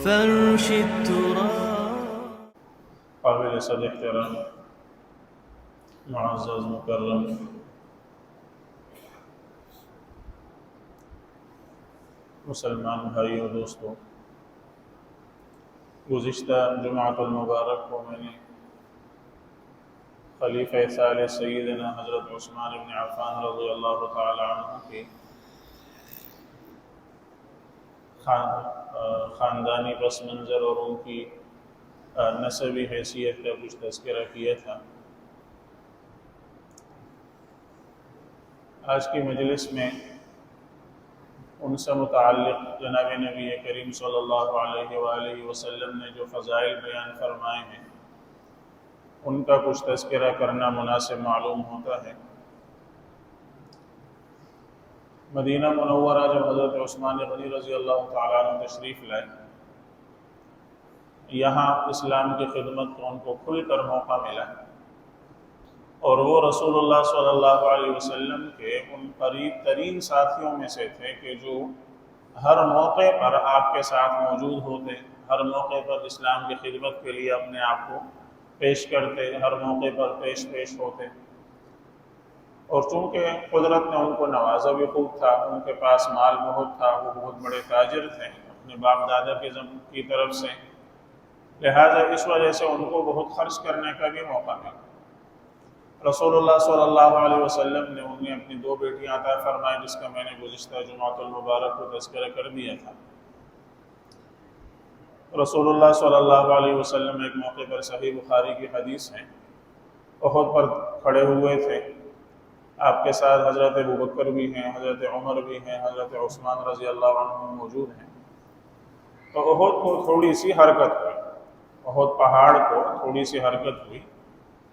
فرش التراب. قابل صد احترام معزز مکرم مسلمان بھائیوں دوستوں، گزشتہ جمعۃ المبارک کو میں نے خلیفہ ثالث سیدنا حضرت عثمان بن عفان رضی اللہ تعالی عنہ کی خاندانی پس منظر اور ان کی نسبی حیثیت کا کچھ تذکرہ کیا تھا۔ آج کی مجلس میں ان سے متعلق جناب نبی کریم صلی اللہ علیہ وآلہ وسلم نے جو فضائل بیان فرمائے ہیں ان کا کچھ تذکرہ کرنا مناسب معلوم ہوتا ہے۔ مدینہ منورہ جب حضرت عثمان غنی رضی اللہ تعالیٰ عنہ تشریف لائے، یہاں اسلام کی خدمت کو ان کو کھل کر موقع ملا، اور وہ رسول اللہ صلی اللہ علیہ وسلم کے ان قریب ترین ساتھیوں میں سے تھے کہ جو ہر موقع پر آپ کے ساتھ موجود ہوتے، ہر موقع پر اسلام کی خدمت کے لیے اپنے آپ کو پیش کرتے، ہر موقع پر پیش ہوتے۔ اور چونکہ قدرت نے ان کو نوازا بھی خوب تھا، ان کے پاس مال بہت تھا، وہ بہت بڑے تاجر تھے اپنے باپ دادا کی طرف سے، لہٰذا اس وجہ سے ان کو بہت خرچ کرنے کا بھی موقع ملا۔ رسول اللہ صلی اللہ علیہ وسلم نے انہیں اپنی 2 بیٹیاں عطا فرمائیں، جس کا میں نے گزشتہ جمعۃ المبارک کو تذکرہ کر دیا تھا۔ رسول اللہ صلی اللہ علیہ وسلم ایک موقع پر، صحیح بخاری کی حدیث ہے، احد پر کھڑے ہوئے تھے، آپ کے ساتھ حضرت ابوبکر بھی ہیں، حضرت عمر بھی ہیں، حضرت عثمان رضی اللہ عنہ موجود ہیں۔ تو احد کو تھوڑی سی حرکت ہوئی، احد پہاڑ کو تھوڑی سی حرکت ہوئی،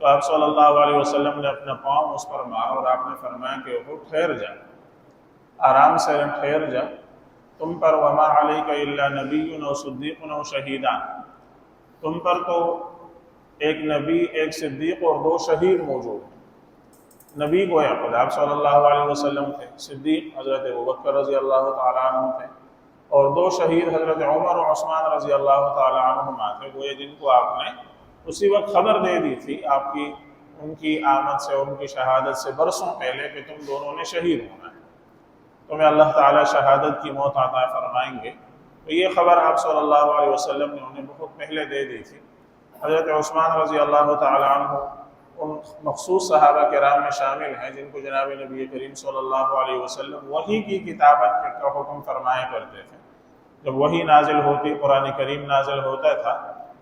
تو آپ صلی اللہ علیہ وسلم نے اپنا پاؤں اس پر مارا اور آپ نے فرمایا کہ احد ٹھہر جا، آرام سے ٹھہر جا، تم پر وما علیک الا نبی و صدیق و شہیدان، تم پر تو ایک نبی، ایک صدیق اور 2 شہید موجود ہیں۔ نبی گویا خود آپ صلی اللہ علیہ وسلم تھے، صدیق حضرت ابوبکر رضی اللہ تعالیٰ عنہ تھے، اور 2 شہید حضرت عمر و عثمان رضی اللہ تعالیٰ عنہما تھے، گویا جن کو آپ نے اسی وقت خبر دے دی تھی آپ کی ان کی آمد سے، ان کی شہادت سے برسوں پہلے کہ تم دونوں نے شہید ہونا ہے، تمہیں اللہ تعالیٰ شہادت کی موت عطا فرمائیں گے۔ تو یہ خبر آپ صلی اللہ علیہ وسلم نے انہیں بہت پہلے دے دی تھی۔ حضرت عثمان رضی اللہ تعالیٰ عنہ ان مخصوص صحابہ کرام میں شامل ہیں جن کو جناب نبی کریم صلی اللہ علیہ وسلم وحی کی کتابت کا حکم فرمایا کرتے تھے۔ جب وحی نازل ہوتی، قرآن کریم نازل ہوتا تھا،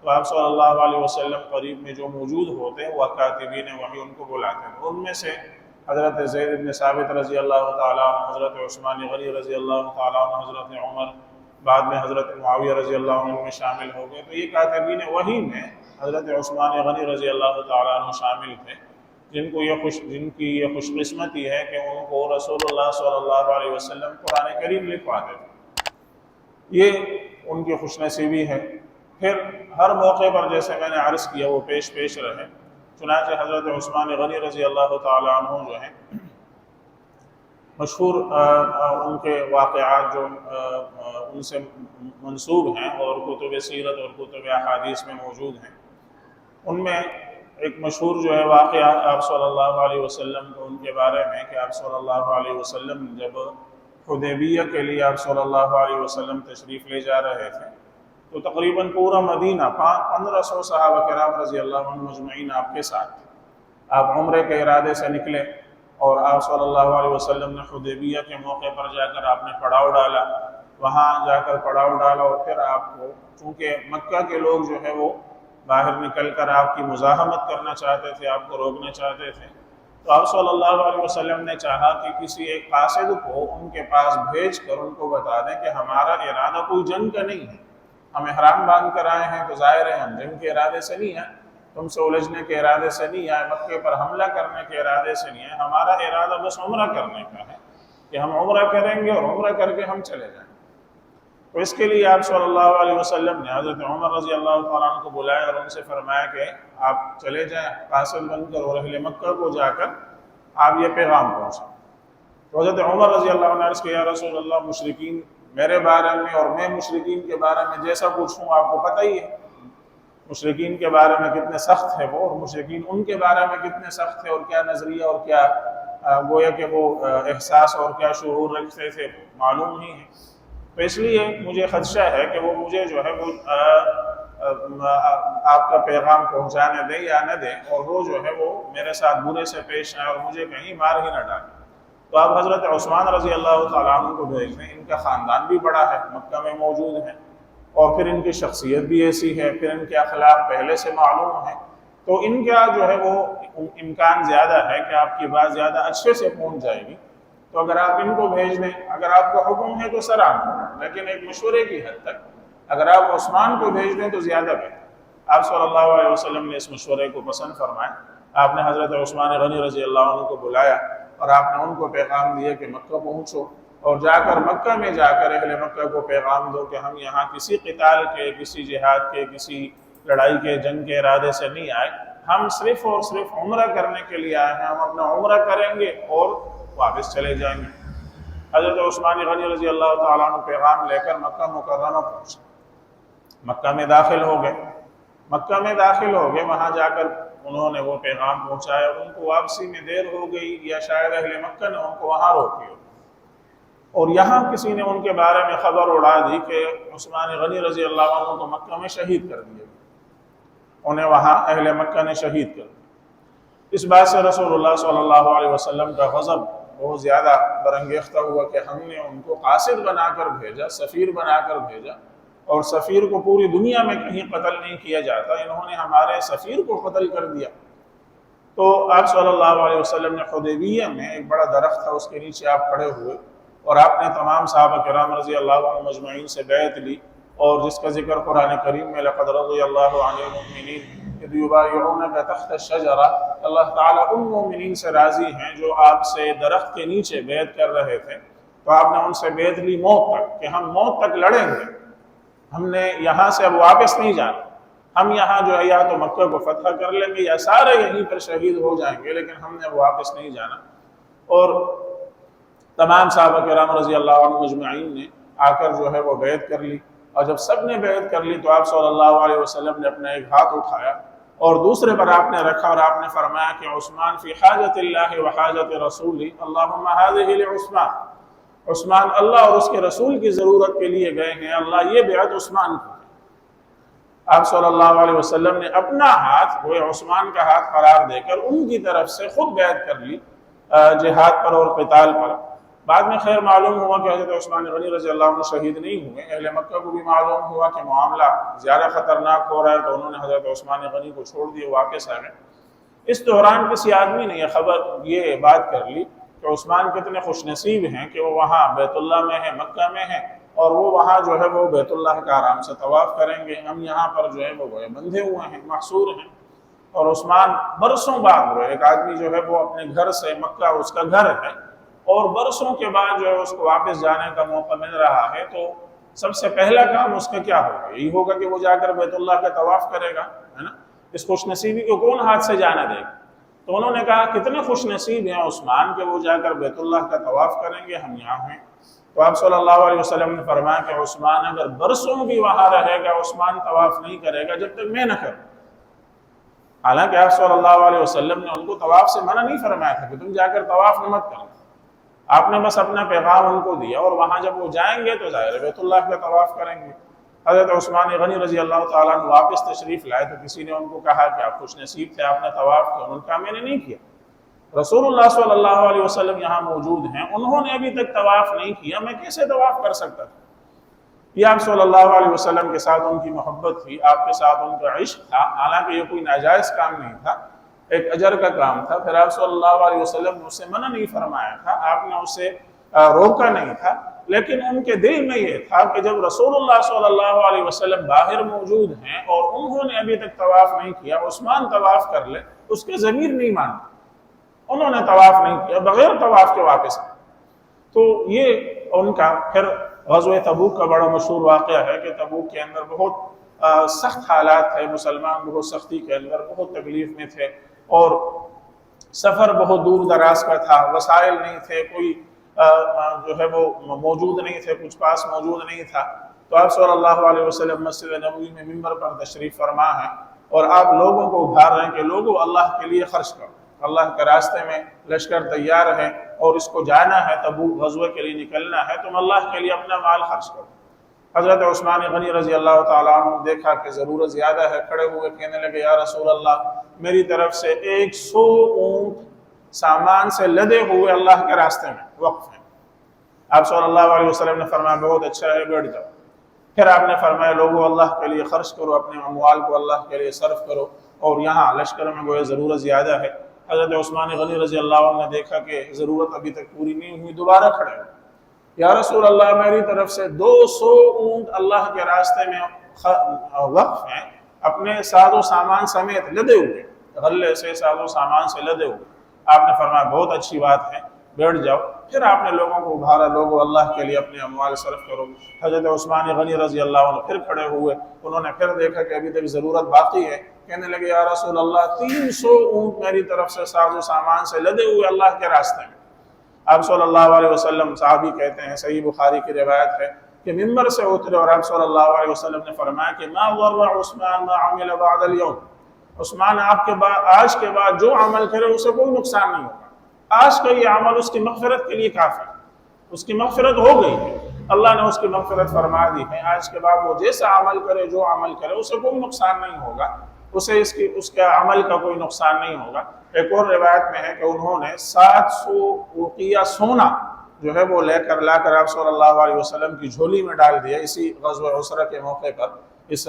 تو آپ صلی اللہ علیہ وسلم قریب میں جو موجود ہوتے وہ کاتبین وحی ان کو بلاتے ہیں۔ ان میں سے حضرت زید بن ثابت رضی اللہ تعالیٰ عنہ، حضرت عثمان غنی رضی اللہ تعالیٰ عنہ، حضرت عمر، بعد میں حضرت معاویہ رضی اللہ عنہ میں شامل ہو گئے۔ تو یہ کاتبین وحی میں حضرت عثمان غنی رضی اللہ تعالیٰ عنہ شامل تھے، جن کی یہ خوش قسمتی ہے کہ ان کو رسول اللہ صلی اللہ علیہ وسلم قرآن کریم لکھواتے تھے، یہ ان کی خوش نصیبی ہے۔ پھر ہر موقع پر جیسے میں نے عرض کیا وہ پیش رہے، چنانچہ حضرت عثمان غنی رضی اللہ تعالیٰ عنہ جو ہیں مشہور ان کے واقعات جو ان سے منسوب ہیں اور کتب سیرت اور کتب احادیث میں موجود ہیں، ان میں ایک مشہور جو ہے واقعہ آپ صلی اللہ علیہ وسلم کو ان کے بارے میں کہ آپ صلی اللہ علیہ وسلم جب حدیبیہ کے لیے آپ صلی اللہ علیہ وسلم تشریف لے جا رہے تھے، تو تقریباً پورا مدینہ 1500 صحابہ کرام رضی اللہ عنہ مجمعین آپ کے ساتھ تھے۔ آپ عمرے کے ارادے سے نکلے اور آپ صلی اللہ علیہ وسلم نے حدیبیہ کے موقع پر جا کر آپ نے پڑاؤ ڈالا، وہاں جا کر پڑاؤ ڈالا، اور پھر آپ کو چونکہ مکہ کے لوگ جو ہے وہ باہر نکل کر آپ کی مزاحمت کرنا چاہتے تھے، آپ کو روکنا چاہتے تھے، تو آپ صلی اللہ علیہ وسلم نے چاہا کہ کسی ایک قاصد کو ان کے پاس بھیج کر ان کو بتا دیں کہ ہمارا ارادہ کوئی جنگ کا نہیں ہے، ہم احرام باندھ کر آئے ہیں تو ظاہر ہے ہم جنگ کے ارادے سے نہیں ہیں، تم سے الجھنے کے ارادے سے نہیں آئے، مکے پر حملہ کرنے کے ارادے سے نہیں ہے، ہمارا ارادہ بس عمرہ کرنے کا ہے کہ ہم عمرہ کریں گے اور عمرہ کر کے ہم چلے جائیں۔ تو اس کے لیے آپ صلی اللہ علیہ وسلم نے حضرت عمر رضی اللہ تعالیٰ عنہ کو بلایا اور ان سے فرمایا کہ آپ چلے جائیں قاصد بن کر اور اہل مکہ کو جا کر آپ یہ پیغام پہنچائیں۔ تو حضرت عمر رضی اللہ عنہ نے عرض کیا، یا رسول اللہ، مشرکین میرے بارے میں اور میں مشرکین کے بارے میں جیسا کچھ ہوں آپ کو پتہ ہی ہے، مشرکین کے بارے میں کتنے سخت ہے وہ، اور مشرکین ان کے بارے میں کتنے سخت ہے، اور کیا نظریہ اور کیا گویا کہ وہ احساس اور کیا شعور رکھتے تھے معلوم ہی ہے۔ تو اس لیے مجھے خدشہ ہے کہ وہ مجھے جو ہے وہ آپ کا پیغام پہنچانے دیں یا نہ دیں، اور وہ جو ہے وہ میرے ساتھ برے سے پیش آئے اور مجھے کہیں مار ہی نہ ڈالیں۔ تو آپ حضرت عثمان رضی اللہ تعالیٰ عنہ کو بھیج دیں، ان کا خاندان بھی بڑا ہے، مکہ میں موجود ہے، اور پھر ان کی شخصیت بھی ایسی ہے، پھر ان کے اخلاق پہلے سے معلوم ہیں، تو ان کا جو ہے وہ امکان زیادہ ہے کہ آپ کی بات زیادہ اچھے سے پہنچ جائے گی۔ تو اگر آپ ان کو بھیج دیں، اگر آپ کو حکم ہے تو سرام، لیکن ایک مشورے کی حد تک اگر آپ عثمان کو بھیج دیں تو زیادہ بہتر۔ آپ صلی اللہ علیہ وسلم نے اس مشورے کو پسند فرمایا، آپ نے حضرت عثمان غنی رضی اللہ عنہ کو بلایا اور آپ نے ان کو پیغام دیا کہ مکہ پہنچو، اور جا کر مکہ میں جا کر اہل مکہ کو پیغام دو کہ ہم یہاں کسی قتال کے، کسی جہاد کے، کسی لڑائی کے، جنگ کے ارادے سے نہیں آئے، ہم صرف اور صرف عمرہ کرنے کے لیے آئے ہیں، ہم اپنا عمرہ کریں گے اور واپس چلے جائیں گے۔ حضرت عثمان غنی رضی اللہ تعالیٰ عنہ پیغام لے کر مکہ مکرمہ پہنچے، مکہ میں داخل ہو گئے، وہاں جا کر انہوں نے وہ پیغام پہنچایا، ان کو واپسی میں دیر ہو گئی یا شاید اہل مکہ نے ان کو وہاں روک لیا، اور یہاں کسی نے ان کے بارے میں خبر اڑا دی کہ عثمان غنی رضی اللہ عنہ کو مکہ میں شہید کر دیا، انہیں وہاں اہل مکہ نے شہید کر دیا۔ اس بات سے رسول اللہ صلی اللہ علیہ وسلم کا غضب بہت زیادہ برانگیختہ ہوا کہ ہم نے ان کو قاصد بنا کر بھیجا، سفیر بنا کر بھیجا، اور سفیر کو پوری دنیا میں کہیں قتل نہیں کیا جاتا، انہوں نے ہمارے سفیر کو قتل کر دیا۔ تو آپ صلی اللہ علیہ وسلم نے حدیبیہ میں ایک بڑا درخت تھا، اس کے نیچے آپ کھڑے ہوئے اور آپ نے تمام صحابہ کرام رضی اللہ عنہ مجمعین سے بیعت لی، اور جس کا ذکر قرآن کریم میں لقد رضی اللہ عن المؤمنین اذ یبایعونک تحت الشجرہ، اللہ تعالیٰ ان مومنین سے راضی ہیں جو آپ سے درخت کے نیچے بیعت کر رہے تھے۔ تو آپ نے ان سے بیعت لی موت تک، کہ ہم موت تک لڑیں گے، ہم نے یہاں سے اب واپس نہیں جانا، ہم یہاں جو ہے یا تو مکہ کو فتح کر لیں گے یا سارے یہیں پر شہید ہو جائیں گے، لیکن ہم نے واپس نہیں جانا۔ اور تمام صحابہ کرام رضی اللہ عنہ مجمعین نے آ کر جو ہے وہ بیعت کر لی، اور جب سب نے بیعت کر لی تو آپ صلی اللہ علیہ وسلم نے اپنا ایک ہاتھ اٹھایا اور دوسرے پر آپ نے رکھا، اور آپ نے فرمایا کہ عثمان فی حاجت اللہ و حاجت رسولی اللہم ہذہ لعثمان، عثمان اللہ اور اس کے رسول کی ضرورت کے لیے گئے ہیں، اللہ یہ بیعت عثمان کی۔ آپ صلی اللہ علیہ وسلم نے اپنا ہاتھ وہ عثمان کا ہاتھ قرار دے کر ان کی طرف سے خود بیعت کر لی جہاد پر اور قتال پر۔ بعد میں خیر معلوم ہوا کہ حضرت عثمان غنی رضی اللہ عنہ شہید نہیں ہوئے، اہل مکہ کو بھی معلوم ہوا کہ معاملہ زیادہ خطرناک ہو رہا ہے، تو انہوں نے حضرت عثمان غنی کو چھوڑ دیے، واپس آ گئے۔ اس دوران کسی آدمی نے یہ بات کر لی کہ عثمان کتنے خوش نصیب ہیں کہ وہ وہاں بیت اللہ میں ہیں، مکہ میں ہیں، اور وہ وہاں جو ہے وہ بیت اللہ کا آرام سے طواف کریں گے، ہم یہاں پر جو ہے وہ بندھے ہوئے ہیں، محصور ہیں۔ اور عثمان برسوں بعد ہوئے، ایک آدمی جو ہے وہ اپنے گھر سے، مکہ اس کا گھر ہے، اور برسوں کے بعد جو ہے اس کو واپس جانے کا موقع مل رہا ہے، تو سب سے پہلا کام اس کا کیا ہوگا؟ یہی ہوگا کہ وہ جا کر بیت اللہ کا طواف کرے گا، ہے نا؟ اس خوش نصیبی کو کون ہاتھ سے جانا دے گا؟ تو انہوں نے کہا کتنے خوش نصیب ہیں عثمان کہ وہ جا کر بیت اللہ کا طواف کریں گے، ہم یہاں ہیں۔ تو آپ صلی اللہ علیہ وسلم نے فرمایا کہ عثمان اگر برسوں بھی وہاں رہے گا، عثمان طواف نہیں کرے گا جب تک میں نہ کروں۔ حالانکہ آپ صلی اللہ علیہ وسلم نے ان کو طواف سے منع نہیں فرمایا تھا کہ تم جا کر طواف مت کرو، آپ نے بس اپنا پیغام ان کو دیا، اور وہاں جب وہ جائیں گے تو ظاہر بیت اللہ کا طواف کریں گے۔ حضرت عثمان غنی رضی اللہ تعالیٰ عنہ واپس تشریف لائے تو کسی نے ان کو کہا کہ آپ خوش نصیب تھے، آپ نے طواف کیا؟ انہوں نے کہا میں نے نہیں کیا، رسول اللہ صلی اللہ علیہ وسلم یہاں موجود ہیں، انہوں نے ابھی تک طواف نہیں کیا، میں کیسے طواف کر سکتا تھا؟ یہ آپ صلی اللہ علیہ وسلم کے ساتھ ان کی محبت تھی، آپ کے ساتھ ان کا عشق تھا، حالانکہ یہ کوئی ناجائز کام نہیں تھا، ایک اجر کا کام تھا۔ پھر آپ صلی اللہ علیہ وسلم نے اسے منع نہیں فرمایا تھا، آپ نے اسے روکا نہیں تھا، لیکن ان کے دل میں یہ تھا کہ جب رسول اللہ صلی اللہ علیہ وسلم باہر موجود ہیں اور انہوں نے ابھی تک طواف نہیں کیا، عثمان طواف کر لے، اس کے ضمیر نہیں مانتا، انہوں نے طواف نہیں کیا، بغیر طواف کے واپس آئے۔ تو یہ ان کا پھر غزوہ تبوک کا بڑا مشہور واقعہ ہے کہ تبوک کے اندر بہت سخت حالات تھے، مسلمان بہت سختی کے اندر، بہت تکلیف میں تھے، اور سفر بہت دور دراز کا تھا، وسائل نہیں تھے، کوئی جو ہے وہ موجود نہیں تھے، کچھ پاس موجود نہیں تھا، تو آپ صلی اللہ علیہ وسلم مسجد نبوی میں ممبر پر تشریف فرما ہیں اور آپ لوگوں کو ابھار رہے ہیں کہ لوگوں اللہ کے لیے خرچ کرو، اللہ کے راستے میں لشکر تیار ہے اور اس کو جانا ہے، تبوک غزوے کے لیے نکلنا ہے، تم اللہ کے لیے اپنا مال خرچ کرو۔ حضرت عثمان غنی رضی اللہ تعالیٰ عنہ دیکھا کہ ضرورت زیادہ ہے، کھڑے ہوئے کہنے لگے یا رسول اللہ میری طرف سے 100 اونٹ سامان سے لدے ہوئے اللہ کے راستے میں وقف ہیں۔ آپ صلی اللہ علیہ وسلم نے فرمایا بہت اچھا ہے، بیٹھ جاؤ۔ پھر آپ نے فرمایا لوگوں اللہ کے لیے خرچ کرو، اپنے اموال کو اللہ کے لیے صرف کرو، اور یہاں لشکر میں گویا ضرورت زیادہ ہے۔ حضرت عثمان غنی رضی اللہ عنہ نے دیکھا کہ ضرورت ابھی تک پوری نہیں ہوئی، دوبارہ کھڑے ہوئے، یا رسول اللہ میری طرف سے 200 اونٹ اللہ کے راستے میں وقف ہیں، اپنے ساز و سامان سمیت لدے ہوئے، غلے سے ساز و سامان سے لدے ہوئے۔ آپ نے فرمایا بہت اچھی بات ہے، بیٹھ جاؤ۔ پھر آپ نے لوگوں کو ابھارا لوگوں اللہ کے لیے اپنے اموال صرف کرو۔ حضرت عثمان غنی رضی اللہ عنہ پھر کھڑے ہوئے، انہوں نے پھر دیکھا کہ ابھی تک ضرورت باقی ہے، کہنے لگے یا رسول اللہ 300 اونٹ میری طرف سے ساز و سامان سے لدے ہوئے اللہ کے راستے میں۔ آپ صلی اللہ علیہ وسلم، صحابی کہتے ہیں، صحیح بخاری کی روایت ہے کہ ممبر سے اترے اور آپ صلی اللہ علیہ وسلم نے فرمایا کہ ما ضر عثمان ما عمل بعد اليوم، عثمان آپ کے بعد آج کے بعد جو عمل کرے اسے کوئی نقصان نہیں ہوگا، آج کا یہ عمل اس کی مغفرت کے لیے کافی ہے، اس کی مغفرت ہو گئی ہے، اللہ نے اس کی مغفرت فرما دی ہے، آج کے بعد وہ جیسا عمل کرے جو عمل کرے اسے کوئی نقصان نہیں ہوگا، اسے اس کے عمل کا کوئی نقصان نہیں ہوگا۔ ایک اور روایت میں ہے کہ انہوں نے 700 اوقیہ سونا جو ہے وہ لا کر آپ صلی اللہ علیہ وسلم کی جھولی میں ڈال دیا اسی غزوہ عسرہ کے موقع پر، اس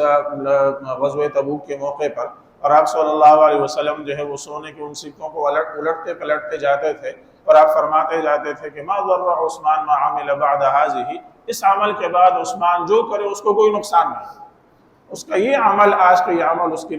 غزوہ تبوک کے موقع پر، اور آپ صلی اللہ علیہ وسلم جو ہے وہ سونے کے ان سکوں کو الٹتے پلٹتے جاتے تھے اور آپ فرماتے جاتے تھے کہ ما ضر عثمان ما عمل بعد هذه، اس عمل کے بعد عثمان جو کرے اس کو کوئی نقصان نہیں، اس کا یہ عمل، آج کا یہ عمل اس کی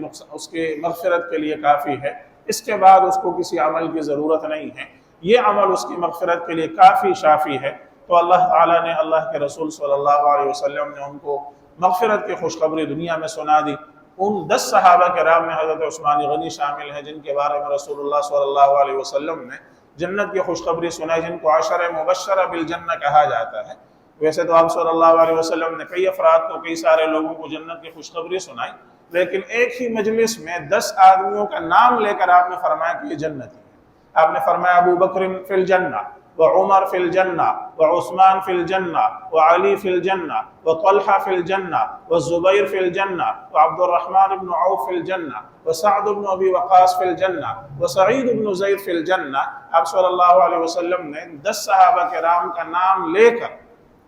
مغفرت کے لیے کافی ہے، اس کے بعد اس کو کسی عمل کی ضرورت نہیں ہے، یہ عمل اس کی مغفرت کے لیے کافی شافی ہے۔ تو اللہ تعالیٰ نے، اللہ کے رسول صلی اللہ علیہ وسلم نے ان کو مغفرت کی خوشخبری دنیا میں سنا دی۔ ان 10 صحابہ کرام میں حضرت عثمان غنی شامل ہیں جن کے بارے میں رسول اللہ صلی اللہ علیہ وسلم نے جنت کی خوشخبری سنائی، جن کو عشرہ مبشرہ بالجنہ کہا جاتا ہے۔ ویسے تو آپ صلی اللہ علیہ وسلم نے کئی افراد کو، کئی سارے لوگوں کو جنت کی خوشخبری سنائی، لیکن ایک ہی مجلس میں 10 آدمیوں کا نام لے کر آپ نے فرمایا کہ یہ جنتی ہے۔ آپ نے فرمایا ابو بکر فی الجنہ، وعمر فی الجنہ، وعثمان فی الجنہ، وعلی فی الجنہ، وطلحہ فی الجنہ، والزبیر فی الجنہ، وعبد الرحمن بن عوف فی الجنہ، وسعد بن ابی وقاص فی الجنہ، وسعید بن زید فی الجنہ۔ آپ صلی اللہ علیہ وسلم نے 10 صحابہ کرام کا نام لے کر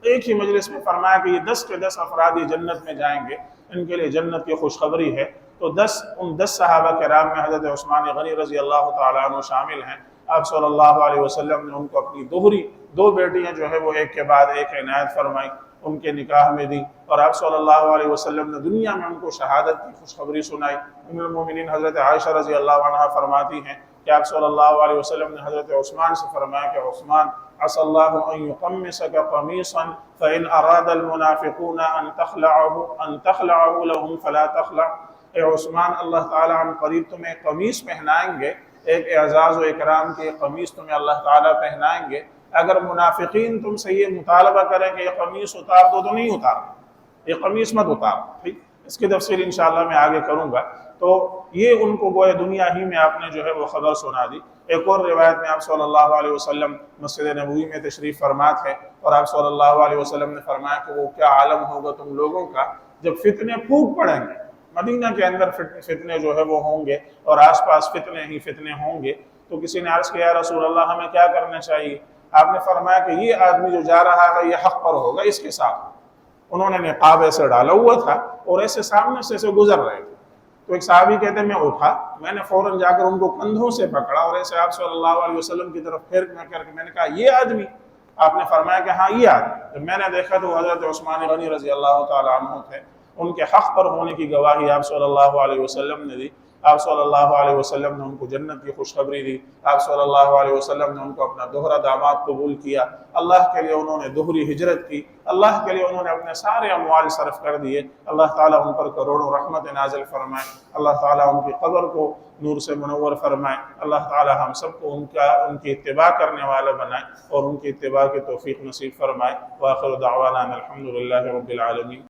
ایک ہی مجلس میں فرمایا کہ یہ 10 کے 10 افراد یہ جنت میں جائیں گے، ان کے لیے جنت کی خوشخبری ہے۔ تو ان 10 صحابہ کرام میں حضرت عثمان غنی رضی اللہ تعالیٰ عنہ شامل ہیں۔ آپ صلی اللہ علیہ وسلم نے ان کو اپنی دو بیٹیاں جو ہے وہ ایک کے بعد ایک عنایت فرمائی، ان کے نکاح میں دی، اور آپ صلی اللہ علیہ وسلم نے دنیا میں ان کو شہادت کی خوشخبری سنائی۔ ام المومنین حضرت عائشہ رضی اللہ عنہا فرماتی ہیں کہ آپ صلی اللہ علیہ وسلم نے حضرت عثمان سے فرمایا کہ عثمان عسى الله أن يقمصك قميصا فإن أراد المنافقون أن تخلعه لهم فلا تخلع۔ اے عثمان، اللہ تعالیٰ عن قریب تمہیں قمیص پہنائیں گے، ایک اعزاز و اکرام کی قمیص تمہیں اللہ تعالیٰ پہنائیں گے، اگر منافقین تم سے یہ مطالبہ کریں کہ یہ قمیص اتار دو تو نہیں اتارنا، یہ قمیص مت اتار، ٹھیک؟ اس کی تفصیل انشاءاللہ میں آگے کروں گا۔ تو یہ ان کو گویا دنیا ہی میں آپ نے جو ہے وہ خبر سنا دی۔ ایک اور روایت میں آپ صلی اللہ علیہ وسلم مسجد نبوی میں تشریف فرما تھے اور آپ صلی اللہ علیہ وسلم نے فرمایا کہ وہ کیا عالم ہوگا تم لوگوں کا جب فتنے پھوٹ پڑیں گے، مدینہ کے اندر فتنے جو ہے وہ ہوں گے اور آس پاس فتنے ہی فتنے ہوں گے۔ تو کسی نے عرض کیا یا رسول اللہ ہمیں کیا کرنا چاہیے؟ آپ نے فرمایا کہ یہ آدمی جو جا رہا ہے یہ حق پر ہوگا، اس کے ساتھ۔ انہوں نے نقاب ایسے ڈالا ہوا تھا اور ایسے سامنے سے گزر رہے تھے، تو ایک صحابی کہتے ہیں میں اٹھا، میں نے فوراً جا کر ان کو کندھوں سے پکڑا اور ایسے آپ صلی اللہ علیہ وسلم کی طرف پھیر کر کے میں نے کہا یہ آدمی؟ آپ نے فرمایا کہ ہاں یہ آدمی۔ جب میں نے دیکھا تو حضرت عثمان غنی رضی اللہ تعالیٰ عنہ تھے، ان کے حق پر ہونے کی گواہی آپ صلی اللہ علیہ وسلم نے دی۔ آپ صلی اللہ علیہ وسلم نے ان کو جنت کی خوشخبری دی، آپ صلی اللہ علیہ وسلم نے ان کو اپنا دوہرا داماد قبول کیا، اللہ کے لیے انہوں نے دوہری ہجرت کی، اللہ کے لیے انہوں نے اپنے سارے اموال صرف کر دیے، اللہ تعالیٰ ان پر کروڑوں رحمت نازل فرمائے، اللہ تعالیٰ ان کی قبر کو نور سے منور فرمائے، اللہ تعالیٰ ہم سب کو ان کی اتباع کرنے والا بنائے اور ان کی اتباع کی توفیق نصیب فرمائے۔ وآخر دعوانا الحمد للہ رب العالمین۔